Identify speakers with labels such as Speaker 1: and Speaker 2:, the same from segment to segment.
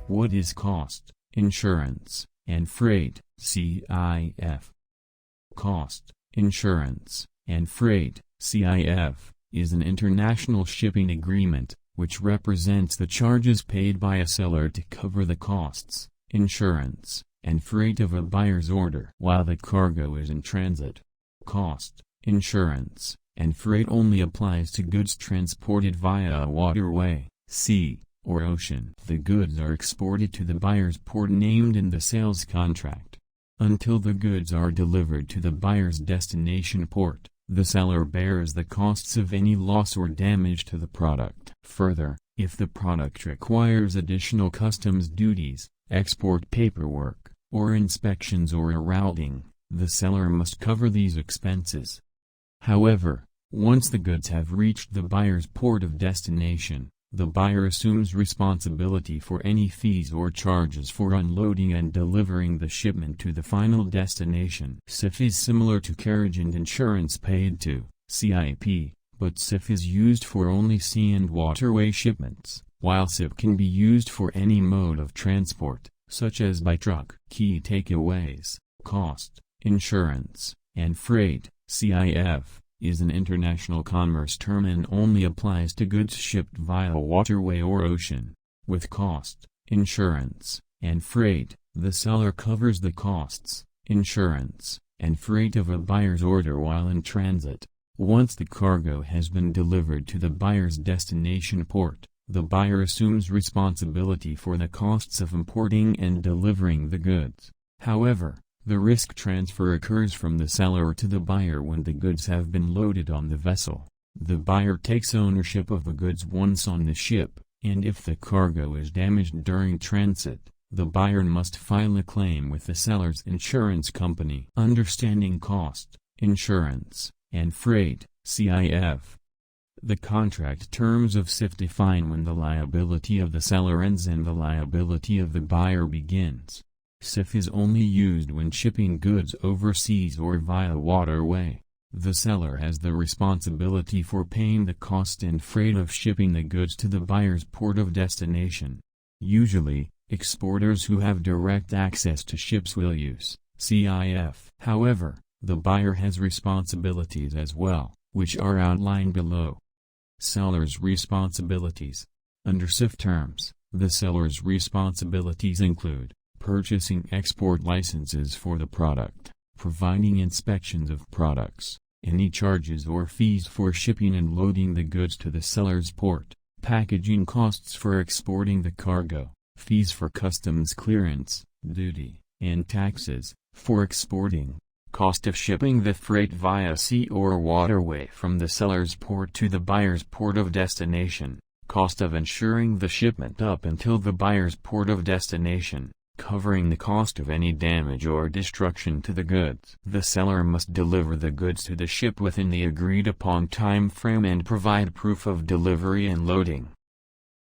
Speaker 1: What is cost, insurance, and freight, CIF? Cost, insurance, and freight, CIF, is an international shipping agreement, which represents the charges paid by a seller to cover the costs, insurance, and freight of a buyer's order while the cargo is in transit. Cost, insurance, and freight only applies to goods transported via a waterway, sea, or ocean. The goods are exported to the buyer's port named in the sales contract. Until the goods are delivered to the buyer's destination port, the seller bears the costs of any loss or damage to the product. Further, if the product requires additional customs duties, export paperwork, or inspections or rerouting, the seller must cover these expenses. However, once the goods have reached the buyer's port of destination, the buyer assumes responsibility for any fees or charges for unloading and delivering the shipment to the final destination. CIF is similar to carriage and insurance paid to CIP, but CIF is used for only sea and waterway shipments, while CIP can be used for any mode of transport, such as by truck. Key takeaways: cost, insurance, and freight, CIF, is an international commerce term and only applies to goods shipped via waterway or ocean. With cost, insurance, and freight, the seller covers the costs, insurance, and freight of a buyer's order while in transit. Once the cargo has been delivered to the buyer's destination port, the buyer assumes responsibility for the costs of importing and delivering the goods. However, the risk transfer occurs from the seller to the buyer when the goods have been loaded on the vessel. The buyer takes ownership of the goods once on the ship, and if the cargo is damaged during transit, the buyer must file a claim with the seller's insurance company. Understanding cost, insurance, and freight, CIF. The contract terms of CIF define when the liability of the seller ends and the liability of the buyer begins. CIF is only used when shipping goods overseas or via waterway. The seller has the responsibility for paying the cost and freight of shipping the goods to the buyer's port of destination. Usually, exporters who have direct access to ships will use CIF. However, the buyer has responsibilities as well, which are outlined below. Seller's responsibilities. Under CIF terms, the seller's responsibilities include purchasing export licenses for the product, providing inspections of products, any charges or fees for shipping and loading the goods to the seller's port, packaging costs for exporting the cargo, fees for customs clearance, duty, and taxes, for exporting, cost of shipping the freight via sea or waterway from the seller's port to the buyer's port of destination, cost of ensuring the shipment up until the buyer's port of destination, covering the cost of any damage or destruction to the goods. The seller must deliver the goods to the ship within the agreed-upon time frame and provide proof of delivery and loading.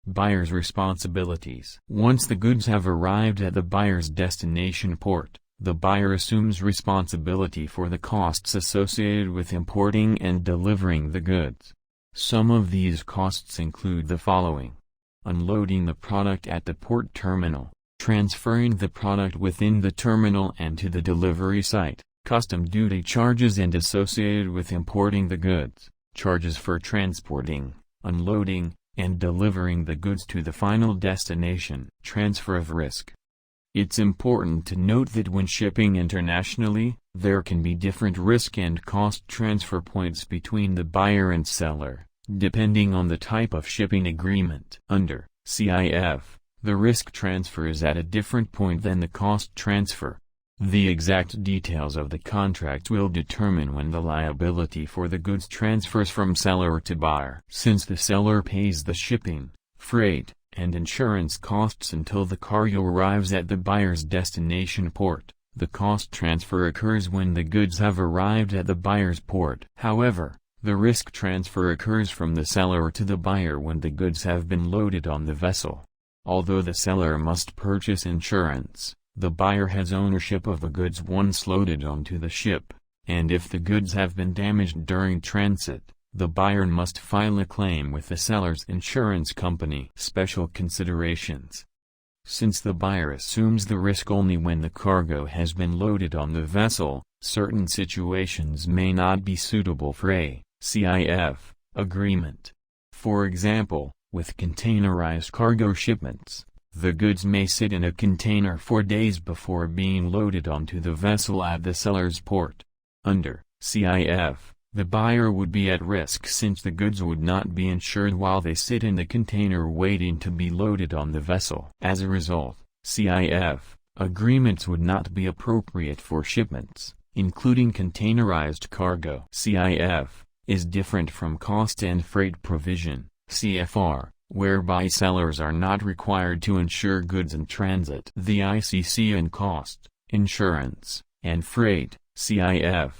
Speaker 1: Buyer's responsibilities. Once the goods have arrived at the buyer's destination port, the buyer assumes responsibility for the costs associated with importing and delivering the goods. Some of these costs include the following: unloading the product at the port terminal, transferring the product within the terminal and to the delivery site, custom duty charges and associated with importing the goods, charges for transporting, unloading, and delivering the goods to the final destination, transfer of risk. It's important to note that when shipping internationally, there can be different risk and cost transfer points between the buyer and seller, depending on the type of shipping agreement. Under CIF, the risk transfer is at a different point than the cost transfer. The exact details of the contract will determine when the liability for the goods transfers from seller to buyer. Since the seller pays the shipping, freight, and insurance costs until the cargo arrives at the buyer's destination port, the cost transfer occurs when the goods have arrived at the buyer's port. However, the risk transfer occurs from the seller to the buyer when the goods have been loaded on the vessel. Although the seller must purchase insurance, the buyer has ownership of the goods once loaded onto the ship, and if the goods have been damaged during transit, the buyer must file a claim with the seller's insurance company. Special considerations. Since the buyer assumes the risk only when the cargo has been loaded on the vessel, certain situations may not be suitable for a CIF agreement. For example, with containerized cargo shipments, the goods may sit in a container for days before being loaded onto the vessel at the seller's port. Under CIF, the buyer would be at risk since the goods would not be insured while they sit in the container waiting to be loaded on the vessel. As a result, CIF agreements would not be appropriate for shipments, including containerized cargo. CIF is different from cost and freight provision, CFR, whereby sellers are not required to insure goods in transit. The ICC and cost, insurance, and freight, CIF.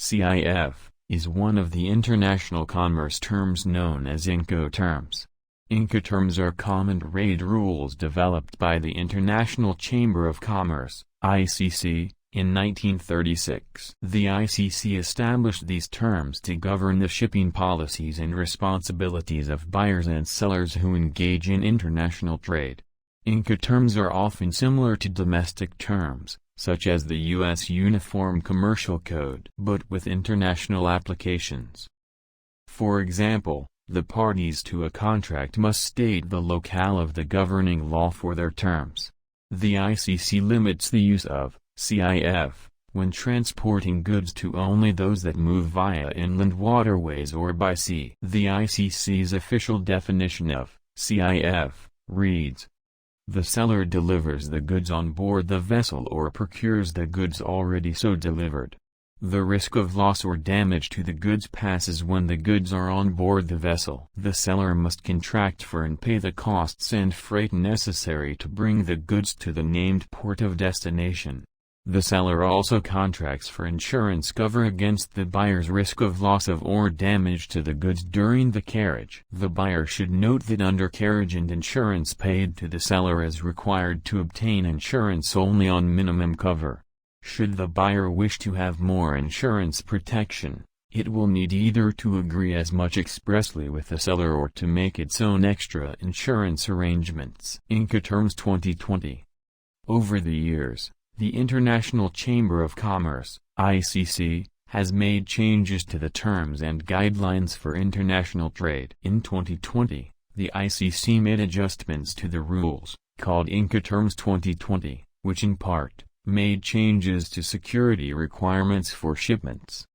Speaker 1: CIF is one of the international commerce terms known as Incoterms. Incoterms are common trade rules developed by the International Chamber of Commerce, ICC, in 1936. The ICC established these terms to govern the shipping policies and responsibilities of buyers and sellers who engage in international trade. Incoterms are often similar to domestic terms, such as the U.S. Uniform Commercial Code, but with international applications. For example, the parties to a contract must state the locale of the governing law for their terms. The ICC limits the use of CIF when transporting goods to only those that move via inland waterways or by sea. The ICC's official definition of CIF reads: the seller delivers the goods on board the vessel or procures the goods already so delivered. The risk of loss or damage to the goods passes when the goods are on board the vessel. The seller must contract for and pay the costs and freight necessary to bring the goods to the named port of destination. The seller also contracts for insurance cover against the buyer's risk of loss of or damage to the goods during the carriage. The buyer should note that undercarriage and insurance paid to the seller is required to obtain insurance only on minimum cover. Should the buyer wish to have more insurance protection, it will need either to agree as much expressly with the seller or to make its own extra insurance arrangements. Incoterms 2020. Over the years, the International Chamber of Commerce, ICC, has made changes to the terms and guidelines for international trade. In 2020, the ICC made adjustments to the rules, called Incoterms 2020, which in part, made changes to security requirements for shipments.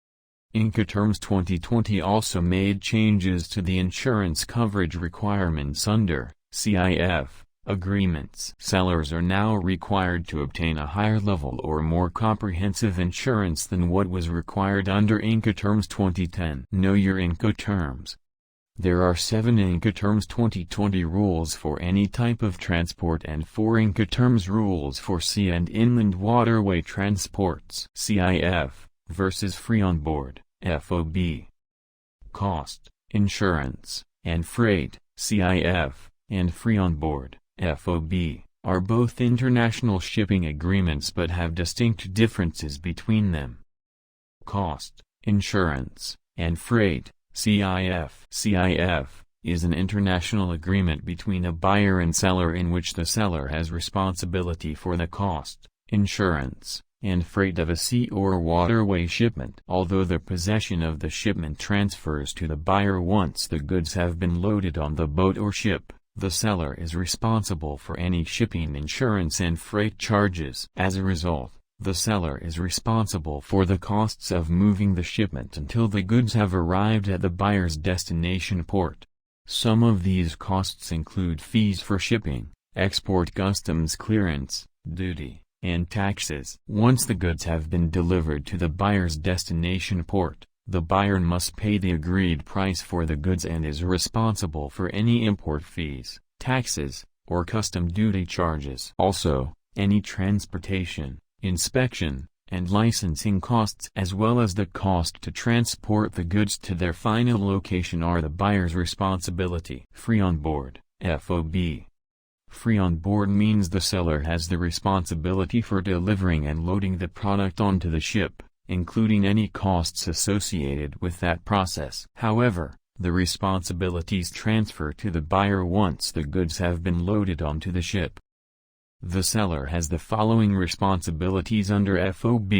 Speaker 1: Incoterms 2020 also made changes to the insurance coverage requirements under CIF agreements. Sellers are now required to obtain a higher level or more comprehensive insurance than what was required under Incoterms 2010. Know your Incoterms. There are 7 Incoterms 2020 rules for any type of transport and 4 Incoterms rules for sea and inland waterway transports. CIF versus free on board, FOB. Cost, insurance, and freight, CIF, and free on board, FOB, are both international shipping agreements but have distinct differences between them. Cost, insurance, and freight, CIF. CIF is an international agreement between a buyer and seller in which the seller has responsibility for the cost, insurance, and freight of a sea or waterway shipment. Although the possession of the shipment transfers to the buyer once the goods have been loaded on the boat or ship, the seller is responsible for any shipping insurance and freight charges. As a result, the seller is responsible for the costs of moving the shipment until the goods have arrived at the buyer's destination port. Some of these costs include fees for shipping, export customs clearance, duty, and taxes. Once the goods have been delivered to the buyer's destination port, the buyer must pay the agreed price for the goods and is responsible for any import fees, taxes, or custom duty charges. Also, any transportation, inspection, and licensing costs as well as the cost to transport the goods to their final location are the buyer's responsibility. Free on board, FOB. Free on board means the seller has the responsibility for delivering and loading the product onto the ship, including any costs associated with that process. However, the responsibilities transfer to the buyer once the goods have been loaded onto the ship. The seller has the following responsibilities under FOB.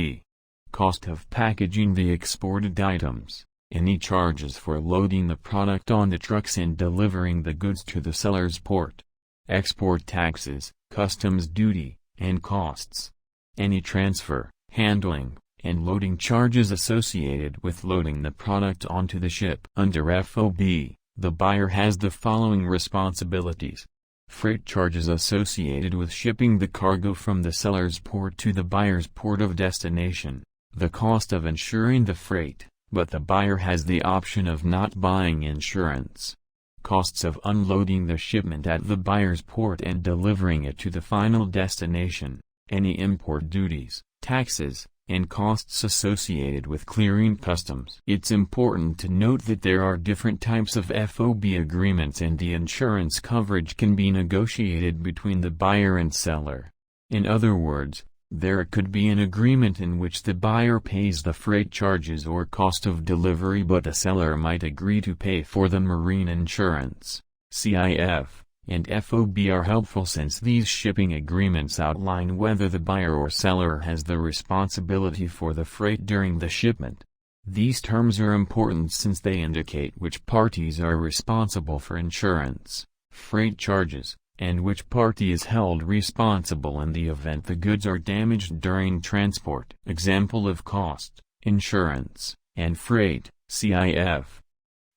Speaker 1: Cost of packaging the exported items, any charges for loading the product on the trucks and delivering the goods to the seller's port. Export taxes, customs duty, and costs. Any transfer, handling, and loading charges associated with loading the product onto the ship. Under FOB, the buyer has the following responsibilities. Freight charges associated with shipping the cargo from the seller's port to the buyer's port of destination. The cost of insuring the freight, but the buyer has the option of not buying insurance. Costs of unloading the shipment at the buyer's port and delivering it to the final destination. Any import duties, taxes, and costs associated with clearing customs. It's important to note that there are different types of FOB agreements and the insurance coverage can be negotiated between the buyer and seller. In other words, there could be an agreement in which the buyer pays the freight charges or cost of delivery but the seller might agree to pay for the marine insurance. CIF and FOB are helpful since these shipping agreements outline whether the buyer or seller has the responsibility for the freight during the shipment. These terms are important since they indicate which parties are responsible for insurance, freight charges, and which party is held responsible in the event the goods are damaged during transport. Example of cost, insurance, and freight, CIF.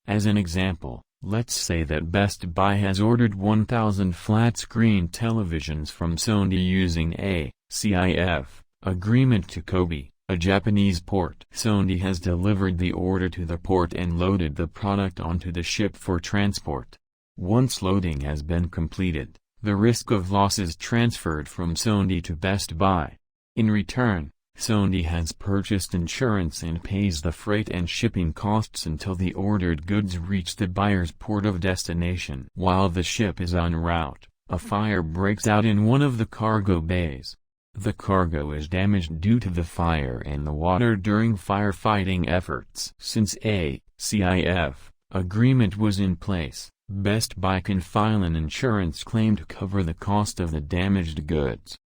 Speaker 1: As an example, let's say that Best Buy has ordered 1,000 flat-screen televisions from Sony using a CIF agreement to Kobe, a Japanese port. Sony has delivered the order to the port and loaded the product onto the ship for transport. Once loading has been completed, the risk of loss is transferred from Sony to Best Buy. In return, Sony has purchased insurance and pays the freight and shipping costs until the ordered goods reach the buyer's port of destination. While the ship is en route, a fire breaks out in one of the cargo bays. The cargo is damaged due to the fire and the water during firefighting efforts. Since a CIF agreement was in place, Best Buy can file an insurance claim to cover the cost of the damaged goods.